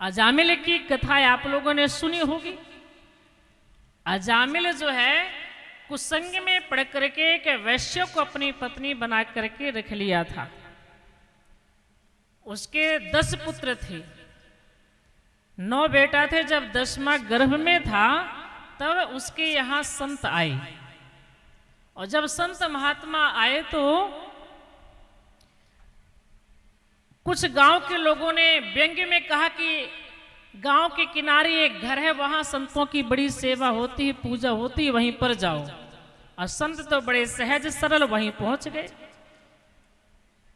अजामिल की कथा आप लोगों ने सुनी होगी। अजामिल जो है कुसंग में पड़ करके एक वैश्य को अपनी पत्नी बना करके रख लिया था। उसके 10 पुत्र थे, 9 बेटा थे। जब 10वां गर्भ में था तब उसके यहाँ संत आए, और जब संत महात्मा आए तो कुछ गांव के लोगों ने व्यंग्य में कहा कि गांव के किनारे एक घर है, वहां संतों की बड़ी सेवा होती है, पूजा होती है, वहीं पर जाओ। और संत तो बड़े सहज सरल वहीं पहुंच गए।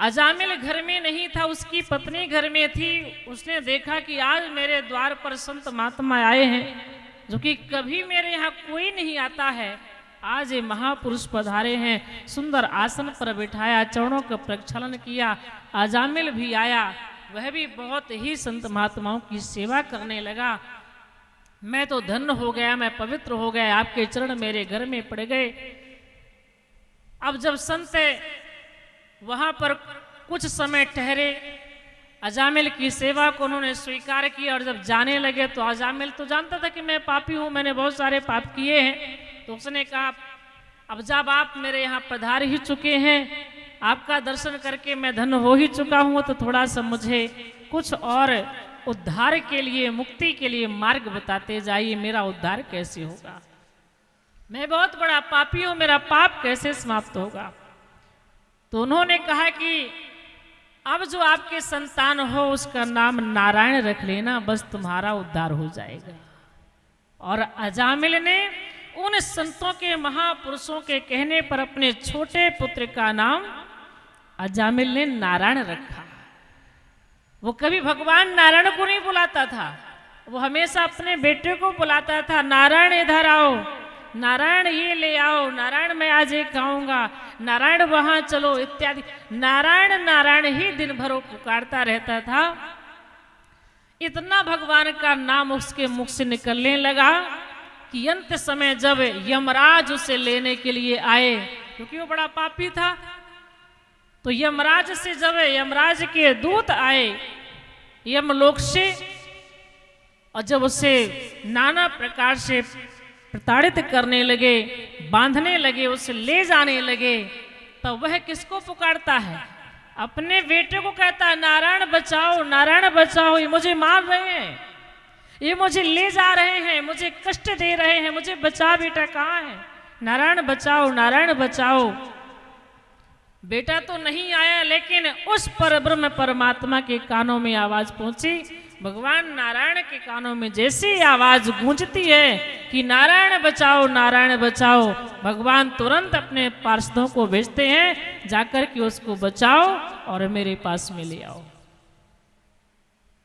अजामिल घर में नहीं था, उसकी पत्नी घर में थी। उसने देखा कि आज मेरे द्वार पर संत महात्मा आए हैं, जो कि कभी मेरे यहाँ कोई नहीं आता है। आज ये महापुरुष पधारे हैं, सुंदर आसन पर बिठाया, चरणों का प्रक्षालन किया। अजामिल भी आया, वह भी बहुत ही संत महात्माओं की सेवा करने लगा। मैं तो धन्य हो गया, मैं पवित्र हो गया, आपके चरण मेरे घर में पड़ गए। अब जब संत वहां पर कुछ समय ठहरे, अजामिल की सेवा को उन्होंने स्वीकार किया, और जब जाने लगे तो अजामिल तो जानता था कि मैं पापी हूं, मैंने बहुत सारे पाप किए हैं। तो उसने कहा, अब जब आप मेरे यहाँ पधार ही चुके हैं, आपका दर्शन करके मैं धन्य हो ही चुका हूं, तो थोड़ा सा मुझे कुछ और उद्धार के लिए, मुक्ति के लिए मार्ग बताते जाइए। मेरा उद्धार कैसे होगा? मैं बहुत बड़ा पापी हूं, मेरा पाप कैसे समाप्त होगा? तो उन्होंने कहा कि अब जो आपके संतान हो उसका नाम नारायण रख लेना, बस तुम्हारा उद्धार हो जाएगा। और अजामिल ने उन संतों के, महापुरुषों के कहने पर अपने छोटे पुत्र का नाम अजामिल ने नारायण रखा। वो कभी भगवान नारायण को नहीं बुलाता था, वो हमेशा अपने बेटे को बुलाता था, नारायण इधर आओ, नारायण ये ले आओ, नारायण मैं आज ये खाऊंगा, नारायण वहां चलो, इत्यादि। नारायण नारायण ही दिन भर वो पुकारता रहता था। इतना भगवान का नाम उसके मुख से निकलने लगा कि अंत समय जब यमराज उसे लेने के लिए आए, क्योंकि वो बड़ा पापी था, तो यमराज से जब यमराज के दूत आए यमलोक से, और जब उसे नाना प्रकार से प्रताड़ित करने लगे, बांधने लगे, उसे ले जाने लगे, तो वह किसको पुकारता है? अपने बेटे को कहता है, नारायण बचाओ, नारायण बचाओ, ये मुझे मार रहे हैं, ये मुझे ले जा रहे हैं, मुझे कष्ट दे रहे हैं, मुझे बचा, बेटा कहाँ है? नारायण बचाओ, नारायण बचाओ। बेटा तो नहीं आया, लेकिन उस परब्रह्म परमात्मा के कानों में आवाज पहुंची। भगवान नारायण के कानों में जैसी आवाज गूंजती है कि नारायण बचाओ, नारायण बचाओ, भगवान तुरंत अपने पार्षदों को भेजते हैं, जाकर के उसको बचाओ और मेरे पास में ले आओ।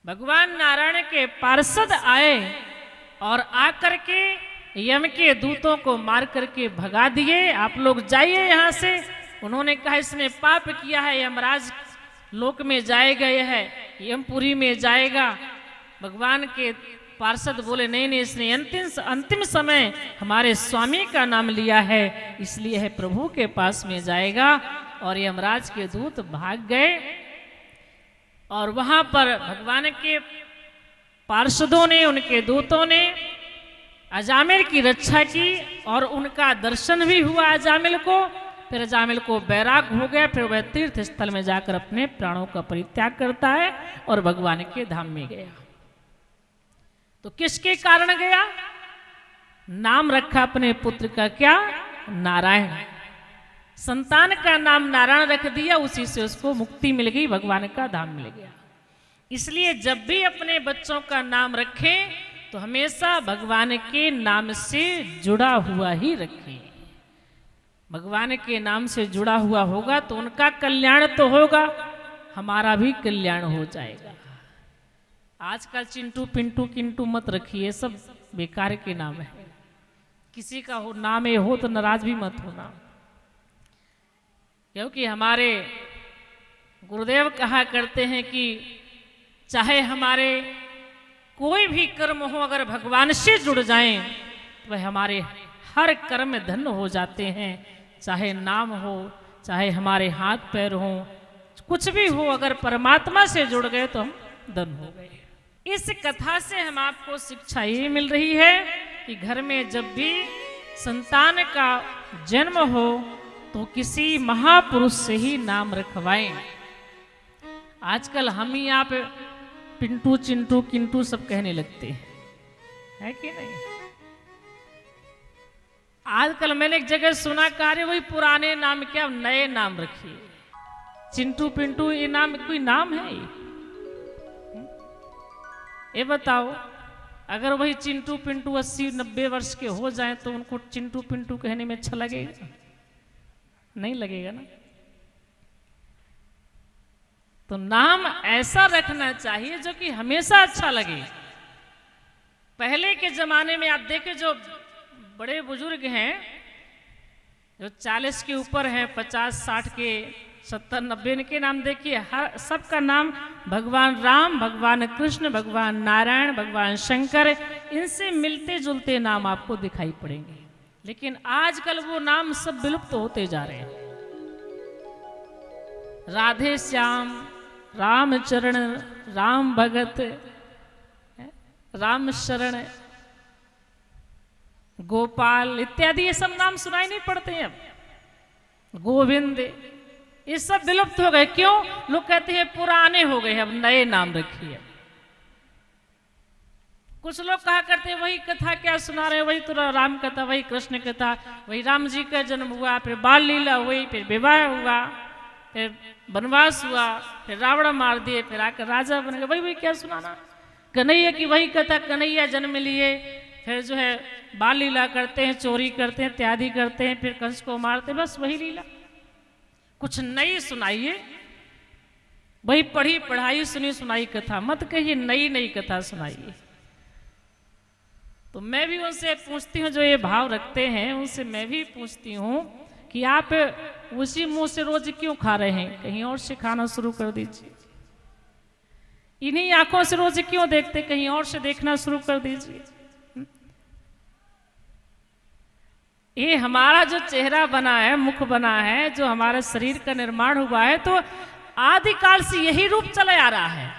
भगवान नारायण के पार्षद आए और आकर के यम के दूतों को मार करके भगा दिए। आप लोग जाइए यहाँ से। उन्होंने कहा इसने पाप किया है, यमराज लोक में जाएगा, यह यमपुरी में जाएगा। भगवान के पार्षद बोले नहीं नहीं, इसने अंतिम समय हमारे स्वामी का नाम लिया है, इसलिए है प्रभु के पास में जाएगा। और यमराज के दूत भाग गए, और वहां पर भगवान के पार्षदों ने, उनके दूतों ने अजामिल की रक्षा की, और उनका दर्शन भी हुआ अजामिल को। फिर अजामिल को बैराग हो गया, फिर वह तीर्थ स्थल में जाकर अपने प्राणों का परित्याग करता है और भगवान के धाम में गया। तो किसके कारण गया? नाम रखा अपने पुत्र का, क्या? नारायण। संतान का नाम नारायण रख दिया, उसी से उसको मुक्ति मिल गई, भगवान का धाम मिल गया। इसलिए जब भी अपने बच्चों का नाम रखें तो हमेशा भगवान के नाम से जुड़ा हुआ ही रखें। भगवान के नाम से जुड़ा हुआ होगा तो उनका कल्याण तो होगा, हमारा भी कल्याण हो जाएगा। आजकल चिंटू पिंटू किंटू मत रखिए, सब बेकार के नाम है। किसी का हो नाम ये हो तो नाराज भी मत होना, क्योंकि हमारे गुरुदेव कहा करते हैं कि चाहे हमारे कोई भी कर्म हो, अगर भगवान से जुड़ जाएं तो वह हमारे हर कर्म में धन्य हो जाते हैं। चाहे नाम हो, चाहे हमारे हाथ पैर हो, कुछ भी हो, अगर परमात्मा से जुड़ गए तो हम धन्य हो गए। इस कथा से हम आपको शिक्षा ये मिल रही है कि घर में जब भी संतान का जन्म हो तो किसी महापुरुष से ही नाम रखवाएं। आजकल हम ही आप पिंटू चिंटू किंटू सब कहने लगते हैं, है कि नहीं? आजकल मैंने एक जगह सुना कार्य वही पुराने नाम क्या नए नाम रखिए। चिंटू पिंटू ये नाम कोई नाम है? ये बताओ, अगर वही चिंटू पिंटू 80-90 वर्ष के हो जाएं तो उनको चिंटू पिंटू कहने में अच्छा लगेगा? नहीं लगेगा ना। तो नाम ऐसा रखना चाहिए जो कि हमेशा अच्छा लगे। पहले के जमाने में आप देखें जो बड़े बुजुर्ग हैं जो 40 के ऊपर हैं, 50-60 के, 70-90 के नाम देखिए, हर सबका नाम भगवान राम, भगवान कृष्ण, भगवान नारायण, भगवान शंकर, इनसे मिलते जुलते नाम आपको दिखाई पड़ेंगे। लेकिन आजकल वो नाम सब विलुप्त होते जा रहे हैं। राधे श्याम, रामचरण, राम भगत, राम शरण, गोपाल इत्यादि ये सब नाम सुनाई नहीं पड़ते हैं अब। गोविंद, ये सब विलुप्त हो गए। क्यों? लोग कहते हैं पुराने हो गए, अब नए नाम रखिए। कुछ लोग कहा करते हैं वही कथा क्या सुना रहे, वही तो राम कथा, वही कृष्ण कथा, वही राम जी का जन्म हुआ, फिर बाल लीला हुई, फिर विवाह हुआ, फिर वनवास हुआ, फिर रावण मार दिए, फिर आकर राजा बन गए। वही क्या सुनाना? कन्हैया की वही कथा, कन्हैया जन्म लिए, फिर जो है बाल लीला करते हैं, चोरी करते हैं, इत्यादि करते हैं, फिर कंस को मारते हैं, बस वही लीला। कुछ नई सुनाइए, वही पढ़ी पढ़ाई सुनी सुनाई कथा मत कहिए, नई नई कथा सुनाइए। तो मैं भी उनसे पूछती हूँ जो ये भाव रखते हैं, उनसे मैं भी पूछती हूँ कि आप उसी मुंह से रोज क्यों खा रहे हैं? कहीं और से खाना शुरू कर दीजिए। इन्हीं आंखों से रोज क्यों देखते? कहीं और से देखना शुरू कर दीजिए। ये हमारा जो चेहरा बना है, मुख बना है, जो हमारे शरीर का निर्माण हुआ है, तो आदिकाल से यही रूप चला आ रहा है।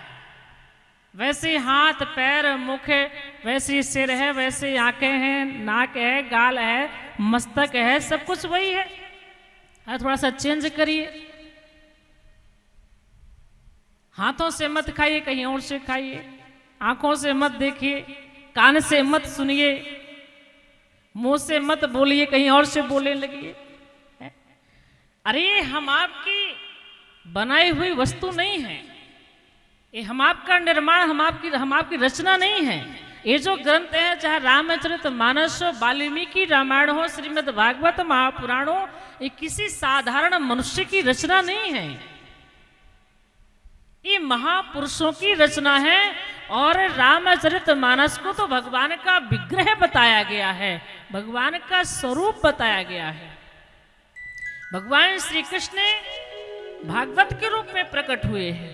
वैसे हाथ पैर मुख है, वैसे सिर है, वैसे आंखें हैं, नाक है, गाल है, मस्तक है, सब कुछ वही है। थोड़ा सा चेंज करिए। हाथों से मत खाइए, कहीं और से खाइए। आंखों से मत देखिए, कान से मत सुनिए, मुंह से मत बोलिए, कहीं और से बोलने लगिए। अरे हम आपकी बनाई हुई वस्तु नहीं है, ये हम आपका निर्माण, हम आपकी रचना नहीं है। ये जो ग्रंथ है, चाहे रामचरितमानस हो, वाल्मीकि रामायण हो, श्रीमद् भागवत महापुराण हो, ये किसी साधारण मनुष्य की रचना नहीं है, ये महापुरुषों की रचना है। और रामचरितमानस को तो भगवान का विग्रह बताया गया है, भगवान का स्वरूप बताया गया है। भगवान श्री कृष्ण भागवत के रूप में प्रकट हुए हैं,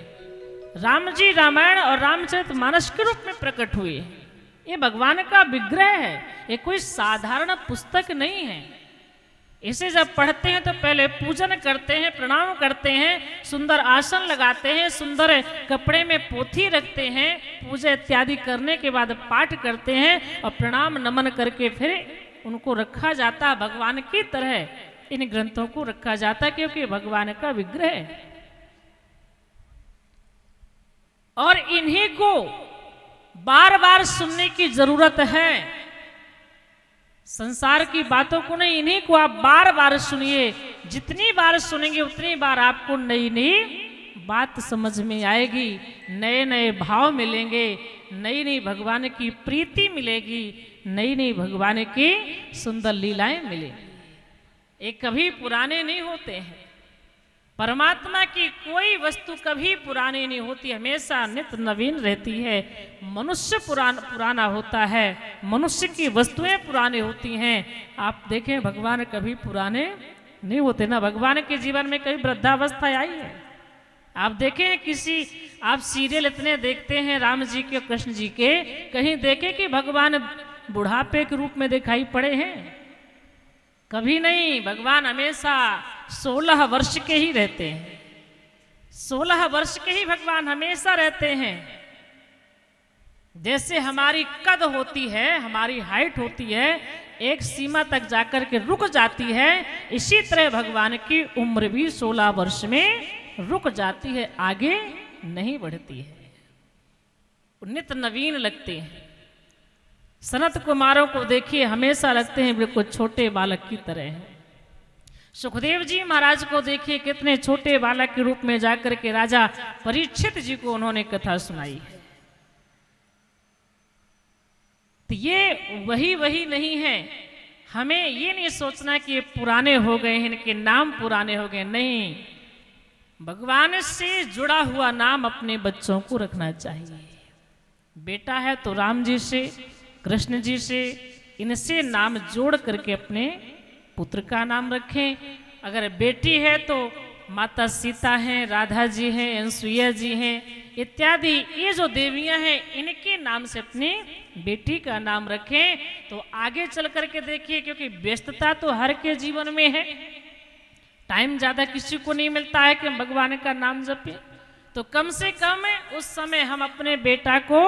राम जी रामायण और रामचरितमानस के रूप में प्रकट हुए हैं। ये भगवान का विग्रह है, ये कोई साधारण पुस्तक नहीं है। इसे जब पढ़ते हैं तो पहले पूजन करते हैं, प्रणाम करते हैं, सुंदर आसन लगाते हैं, सुंदर कपड़े में पोथी रखते हैं, पूजा इत्यादि करने के बाद पाठ करते हैं और प्रणाम नमन करके फिर उनको रखा जाता है। भगवान की तरह इन ग्रंथों को रखा जाता है, क्योंकि भगवान का विग्रह है। और इन्हीं को बार बार सुनने की जरूरत है। संसार की बातों को नहीं, इन्हीं को आप बार बार सुनिए। जितनी बार सुनेंगे उतनी बार आपको नई नई बात समझ में आएगी, नए नए भाव मिलेंगे, नई नई भगवान की प्रीति मिलेगी, नई नई भगवान की सुंदर लीलाएं मिलेंगी। ये कभी पुराने नहीं होते हैं। परमात्मा की कोई वस्तु कभी पुरानी नहीं होती, हमेशा नित्य नवीन रहती है। मनुष्य पुराना होता है, मनुष्य की वस्तुएं पुरानी होती हैं। आप देखें भगवान कभी पुराने नहीं होते ना। भगवान के जीवन में कभी वृद्धावस्था आई है? आप देखें किसी, आप सीरियल इतने देखते हैं राम जी के कृष्ण जी के, कहीं देखे कि भगवान बुढ़ापे के रूप में दिखाई पड़े हैं? कभी नहीं। भगवान हमेशा 16 वर्ष के ही रहते हैं, 16 वर्ष के ही भगवान हमेशा रहते हैं। जैसे हमारी कद होती है, हमारी हाइट होती है, एक सीमा तक जाकर के रुक जाती है, इसी तरह भगवान की उम्र भी 16 वर्ष में रुक जाती है, आगे नहीं बढ़ती है। नित नवीन लगते हैं। सनत कुमारों को देखिए, हमेशा लगते हैं बिल्कुल छोटे बालक की तरह हैं। सुखदेव जी महाराज को देखिए, कितने छोटे बालक के रूप में जाकर के राजा परीक्षित जी को उन्होंने कथा सुनाई है। तो ये वही नहीं है। हमें ये नहीं सोचना कि ये पुराने हो गए हैं, इनके नाम पुराने हो गए, नहीं। भगवान से जुड़ा हुआ नाम अपने बच्चों को रखना चाहिए। बेटा है तो राम जी से, कृष्ण जी से, इनसे नाम जोड़ करके अपने पुत्र का नाम रखें। अगर बेटी है तो माता सीता हैं, राधा जी हैं, अनसुईया जी हैं, इत्यादि ये जो देवियां हैं, इनके नाम से अपनी बेटी का नाम रखें। तो आगे चल करके देखिए, क्योंकि व्यस्तता तो हर के जीवन में है, टाइम ज्यादा किसी को नहीं मिलता है कि भगवान का नाम जपें। तो कम से कम उस समय हम अपने बेटा को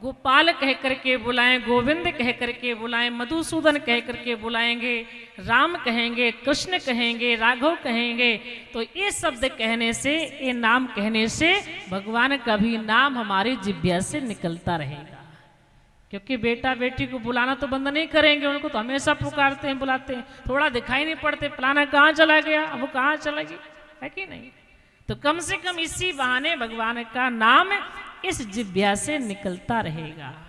गोपाल कह करके बुलाएं, गोविंद कह करके बुलाएं, मधुसूदन कह करके बुलाएंगे, राम कहेंगे, कृष्ण कहेंगे, राघव कहेंगे। तो ये शब्द कहने से, ये नाम कहने से भगवान का भी नाम हमारी जिह्वा से निकलता रहेगा। क्योंकि बेटा बेटी को बुलाना तो बंद नहीं करेंगे, उनको तो हमेशा पुकारते हैं, बुलाते हैं। थोड़ा दिखाई नहीं पड़ते, फलाना कहाँ चला गया, अब वो कहाँ चला गया, है कि नहीं। तो कम से कम इसी बहाने भगवान का नाम इस जिह्वा से निकलता रहेगा।